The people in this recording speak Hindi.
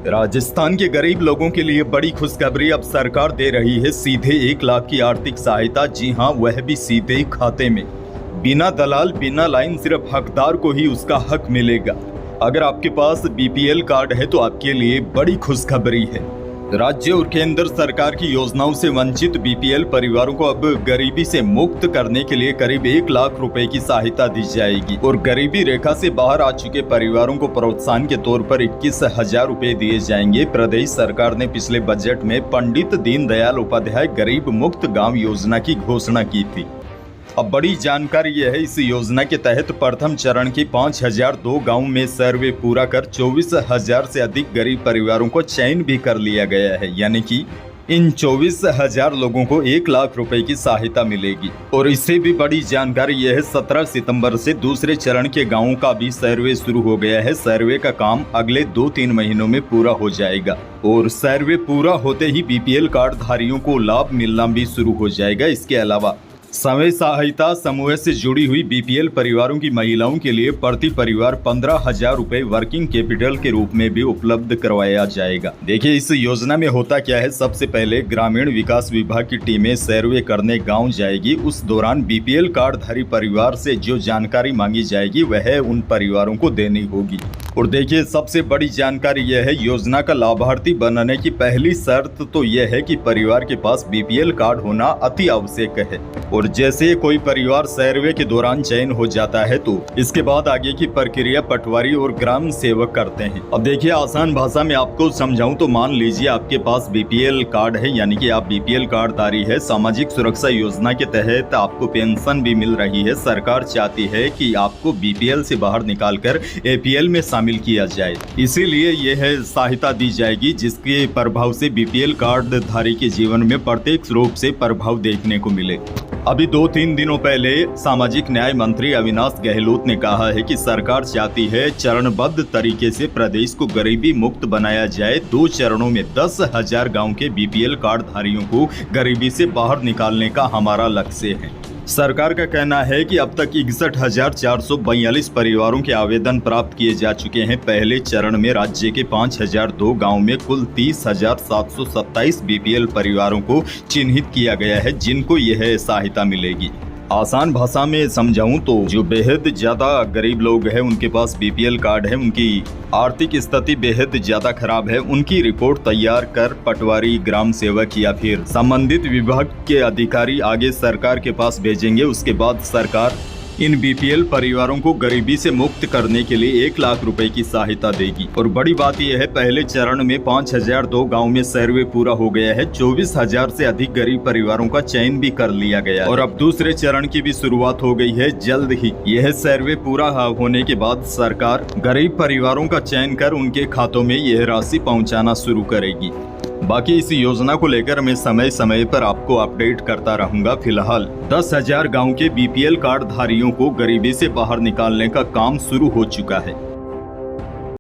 राजस्थान के गरीब लोगों के लिए बड़ी खुशखबरी अब सरकार दे रही है सीधे 1 लाख की आर्थिक सहायता। जी हां, वह भी सीधे खाते में, बिना दलाल, बिना लाइन, सिर्फ हकदार को ही उसका हक मिलेगा। अगर आपके पास बीपीएल कार्ड है तो आपके लिए बड़ी खुशखबरी है। राज्य और केंद्र सरकार की योजनाओं से वंचित बीपीएल परिवारों को अब गरीबी से मुक्त करने के लिए करीब 1 लाख रुपए की सहायता दी जाएगी और गरीबी रेखा से बाहर आ चुके परिवारों को प्रोत्साहन के तौर पर 21,000 रुपए दिए जाएंगे। प्रदेश सरकार ने पिछले बजट में पंडित दीनदयाल उपाध्याय गरीब मुक्त गाँव योजना की घोषणा की थी। अब बड़ी जानकारी यह है, इस योजना के तहत प्रथम चरण की 5,002 गाँव में सर्वे पूरा कर 24,000 से अधिक गरीब परिवारों को चयन भी कर लिया गया है। यानी कि इन 24,000 लोगों को 1 लाख रुपए की सहायता मिलेगी। और इससे भी बड़ी जानकारी यह है, 17 सितंबर से दूसरे चरण के गाँवों का भी सर्वे शुरू हो गया है। सर्वे का काम अगले 2-3 महीनों में पूरा हो जाएगा और सर्वे पूरा होते ही बीपीएल कार्ड धारियों को लाभ मिलना भी शुरू हो जाएगा। इसके अलावा समय सहायता समूह से जुड़ी हुई बीपीएल परिवारों की महिलाओं के लिए प्रति परिवार 15,000 रुपए वर्किंग कैपिटल के रूप में भी उपलब्ध करवाया जाएगा। देखिए, इस योजना में होता क्या है, सबसे पहले ग्रामीण विकास विभाग की टीमें सर्वे करने गांव जाएगी। उस दौरान बीपीएल कार्डधारी परिवार से जो जानकारी मांगी जाएगी वह उन परिवारों को देनी होगी। और देखिए, सबसे बड़ी जानकारी यह है, योजना का लाभार्थी बनने की पहली शर्त तो यह है कि परिवार के पास बीपीएल कार्ड होना अति आवश्यक है। और जैसे कोई परिवार सर्वे के दौरान चयन हो जाता है तो इसके बाद आगे की प्रक्रिया पटवारी और ग्राम सेवक करते हैं। अब देखिए, आसान भाषा में आपको समझाऊं तो मान लीजिए आपके पास बीपीएल कार्ड है, यानी कि आप बीपीएल कार्डधारी है। सामाजिक सुरक्षा योजना के तहत आपको पेंशन भी मिल रही है। सरकार चाहती है कि आपको बीपीएल से बाहर निकालकर एपीएल में शामिल किया जाए, इसीलिए यह सहायता दी जाएगी, जिसके प्रभाव से बीपीएल कार्डधारी के जीवन में प्रत्यक्ष रूप से प्रभाव देखने को मिले। अभी 2-3 दिनों पहले सामाजिक न्याय मंत्री अविनाश गहलोत ने कहा है कि सरकार चाहती है चरणबद्ध तरीके से प्रदेश को गरीबी मुक्त बनाया जाए। 2 चरणों में 10,000 गांव के बीपीएल कार्डधारियों को गरीबी से बाहर निकालने का हमारा लक्ष्य है। सरकार का कहना है कि अब तक 61,442 परिवारों के आवेदन प्राप्त किए जा चुके हैं। पहले चरण में राज्य के 5,002 गांव में कुल 30,727 बीपीएल परिवारों को चिन्हित किया गया है, जिनको यह सहायता मिलेगी। आसान भाषा में समझाऊं तो जो बेहद ज्यादा गरीब लोग हैं, उनके पास बीपीएल कार्ड है, उनकी आर्थिक स्थिति बेहद ज्यादा खराब है, उनकी रिपोर्ट तैयार कर पटवारी, ग्राम सेवक या फिर संबंधित विभाग के अधिकारी आगे सरकार के पास भेजेंगे। उसके बाद सरकार इन बीपीएल परिवारों को गरीबी से मुक्त करने के लिए 1 लाख रुपए की सहायता देगी। और बड़ी बात यह है, पहले चरण में 5,002 गांव में सर्वे पूरा हो गया है। 24,000 से अधिक गरीब परिवारों का चयन भी कर लिया गया है और अब दूसरे चरण की भी शुरुआत हो गई है। जल्द ही यह सर्वे पूरा होने के बाद सरकार गरीब परिवारों का चयन कर उनके खातों में यह राशि पहुँचाना शुरू करेगी। बाकी इस योजना को लेकर मैं समय समय पर आपको अपडेट करता रहूंगा। फिलहाल 10,000 गांव के बीपीएल कार्ड धारियों को गरीबी से बाहर निकालने का काम शुरू हो चुका है।